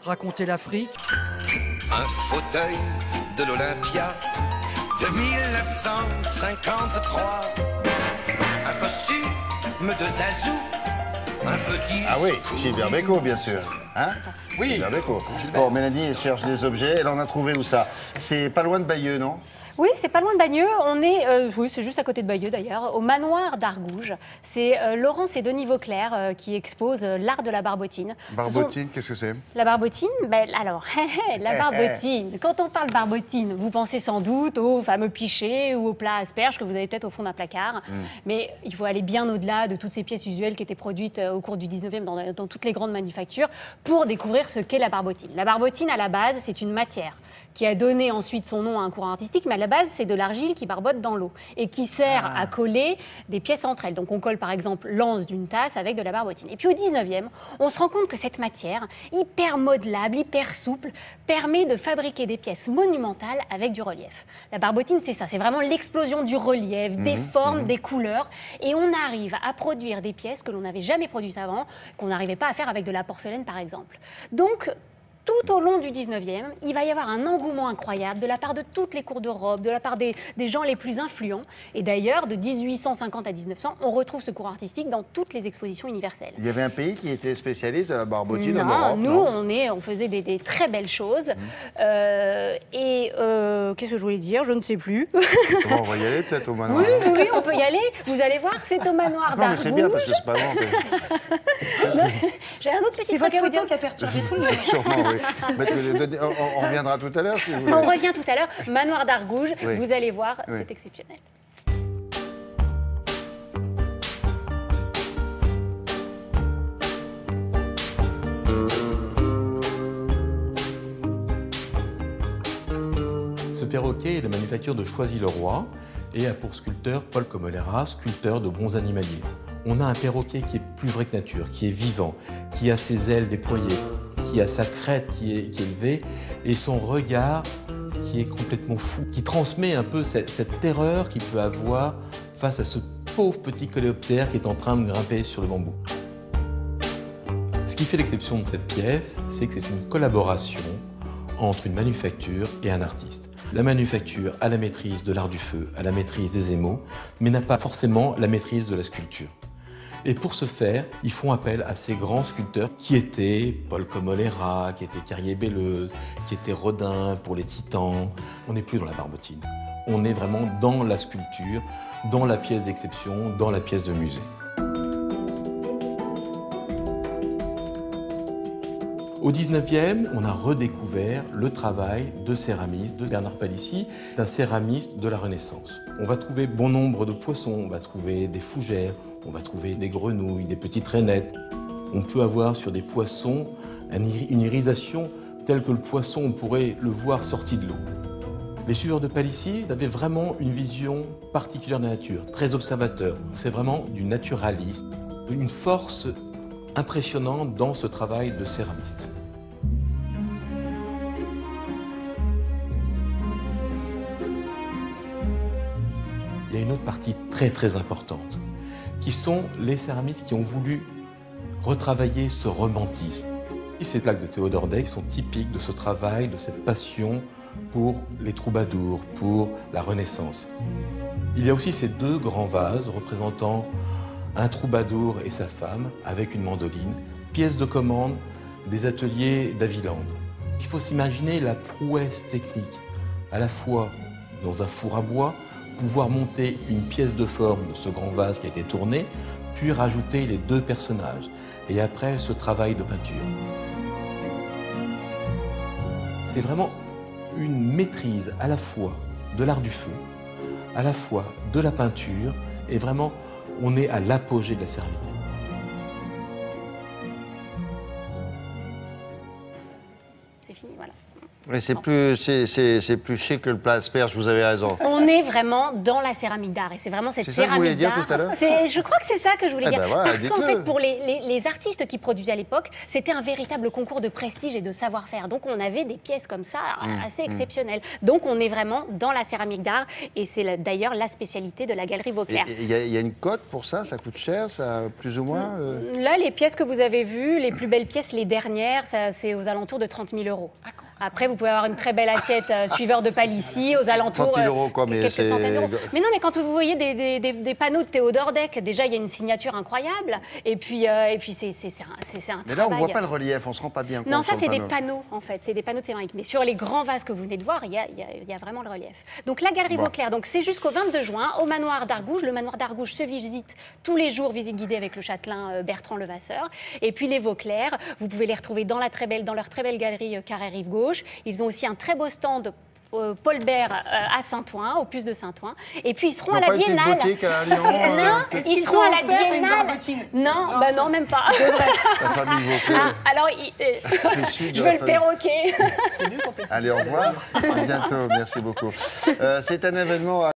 raconter l'Afrique. Un fauteuil de l'Olympia de 1953. Un costume de Zazou. Un petit... Ah oui, Gilbert Bécaud, bien sûr. Hein? Oui. Gilbert Bécaud. Bon, Mélanie, elle cherche des objets. Elle en a trouvé où ça? C'est pas loin de Bayeux, non? Oui, c'est pas loin de Bagneux. On est, oui, c'est juste à côté de Bayeux d'ailleurs, au manoir d'Argouges. C'est Laurence et Denis Vauclair qui exposent l'art de la barbotine. Barbotine, qu'est-ce que c'est? La barbotine, ben, alors, la barbotine. Quand on parle barbotine, vous pensez sans doute au fameux pichet ou au plat asperge que vous avez peut-être au fond d'un placard. Mais il faut aller bien au-delà de toutes ces pièces usuelles qui étaient produites au cours du 19e dans toutes les grandes manufactures pour découvrir ce qu'est la barbotine. La barbotine, à la base, c'est une matière qui a donné ensuite son nom à un courant artistique, mais à la base, c'est de l'argile qui barbote dans l'eau et qui sert à coller des pièces entre elles. Donc on colle par exemple l'anse d'une tasse avec de la barbotine. Et puis au 19e, on se rend compte que cette matière, hyper modelable, hyper souple, permet de fabriquer des pièces monumentales avec du relief. La barbotine, c'est ça, c'est vraiment l'explosion du relief, des formes, des couleurs. Et on arrive à produire des pièces que l'on n'avait jamais produites avant, qu'on n'arrivait pas à faire avec de la porcelaine par exemple. Donc, tout au long du 19e, il va y avoir un engouement incroyable de la part de toutes les cours d'Europe, de la part des gens les plus influents. Et d'ailleurs, de 1850 à 1900, on retrouve ce cours artistique dans toutes les expositions universelles. Il y avait un pays qui était spécialiste de la barbotine en Non, Europe, nous, non? on faisait des très belles choses. Qu'est-ce que je voulais dire? Je ne sais plus. On va y aller peut-être au manoir. Oui, on peut y aller. Vous allez voir, c'est au manoir d'Argouges. Non, mais c'est bien parce que c'est pas loin. J'ai un autre petit C'est truc votre à vous photo dire. qui a perturbé tout le monde. Sûrement, oui. On reviendra tout à l'heure, si vous voulez. On revient tout à l'heure. Manoir d'Argouges, Oui. vous allez voir, Oui. c'est exceptionnel. Ce perroquet est la manufacture de Choisy-le-Roi et a pour sculpteur Paul Comolera, sculpteur de bronze animalier. On a un perroquet qui est plus vrai que nature, qui est vivant, qui a ses ailes déployées, qui a sa crête qui est élevée et son regard qui est complètement fou, qui transmet un peu cette terreur qu'il peut avoir face à ce pauvre petit coléoptère qui est en train de grimper sur le bambou. Ce qui fait l'exception de cette pièce, c'est que c'est une collaboration entre une manufacture et un artiste. La manufacture a la maîtrise de l'art du feu, a la maîtrise des émaux, mais n'a pas forcément la maîtrise de la sculpture. Et pour ce faire, ils font appel à ces grands sculpteurs qui étaient Paul Comolera, qui étaient Carrier-Belleuse, qui étaient Rodin pour les Titans. On n'est plus dans la barbotine. On est vraiment dans la sculpture, dans la pièce d'exception, dans la pièce de musée. Au 19e, on a redécouvert le travail de céramiste de Bernard Palissy, d'un céramiste de la Renaissance. On va trouver bon nombre de poissons, on va trouver des fougères, on va trouver des grenouilles, des petites rainettes. On peut avoir sur des poissons une irisation telle que le poisson, on pourrait le voir sorti de l'eau. Les suiveurs de Palissy avaient vraiment une vision particulière de la nature, très observateur. C'est vraiment du naturalisme, une force impressionnante dans ce travail de céramiste. Il y a une autre partie très importante, qui sont les céramistes qui ont voulu retravailler ce romantisme. Ces plaques de Théodore Dec sont typiques de ce travail, de cette passion pour les troubadours, pour la Renaissance. Il y a aussi ces deux grands vases représentant un troubadour et sa femme avec une mandoline, pièce de commande des ateliers d'Aviland. Il faut s'imaginer la prouesse technique, à la fois dans un four à bois, pouvoir monter une pièce de forme de ce grand vase qui a été tourné, puis rajouter les deux personnages, et après ce travail de peinture. C'est vraiment une maîtrise à la fois de l'art du feu, à la fois de la peinture, et vraiment on est à l'apogée de la céramique. C'est fini, voilà. Mais c'est plus chic que le plat asperge, vous avez raison. On est vraiment dans la céramique d'art et c'est vraiment cette C'est ça que vous vouliez céramique dire d'art. tout à l'heure Je crois que c'est ça que je voulais Eh dire. ben voilà, Parce qu'en dites-le. fait, pour les artistes qui produisaient à l'époque, c'était un véritable concours de prestige et de savoir-faire. Donc on avait des pièces comme ça assez exceptionnelles. Donc on est vraiment dans la céramique d'art et c'est d'ailleurs la spécialité de la galerie Vauclair. Il y a une cote pour ça coûte cher, ça, plus ou moins Là, les pièces que vous avez vues, les plus belles pièces, les dernières, c'est aux alentours de 30 000 €. Après, vous pouvez avoir une très belle assiette suiveur de Palissy, aux alentours 30 000 € quoi, mais quelques c'est- centaines d'euros. Mais non, mais quand vous voyez des panneaux de Théodore Deck, déjà, il y a une signature incroyable. Et puis c'est un Mais là, on travail. ne voit pas le relief, on ne se rend pas bien compte. Non, ça, sur c'est le des panneau. panneaux, en fait. C'est des panneaux théoriques. Mais sur les grands vases que vous venez de voir, il y a vraiment le relief. Donc, la Galerie Vauclair, donc, c'est jusqu'au 22 juin, au manoir d'Argouges. Le manoir d'Argouges se visite tous les jours, visite guidée avec le châtelain Bertrand Levasseur. Et puis, les Vauclair, vous pouvez les retrouver dans leur très belle galerie Carré Rive Gauche. Ils ont aussi un très beau stand Paul Bert à Saint-Ouen, au Puce de Saint-Ouen. Et puis ils seront à la Biennale. Ils n'ont pas été de boutique à Lyon Non, ils seront à la Biennale. barbotine? Non, bah non, même pas. La famille Vauclair. Alors, suis de je la veux le famille. perroquet. C'est mieux quand elle Allez, au revoir. À bientôt, merci beaucoup. C'est un événement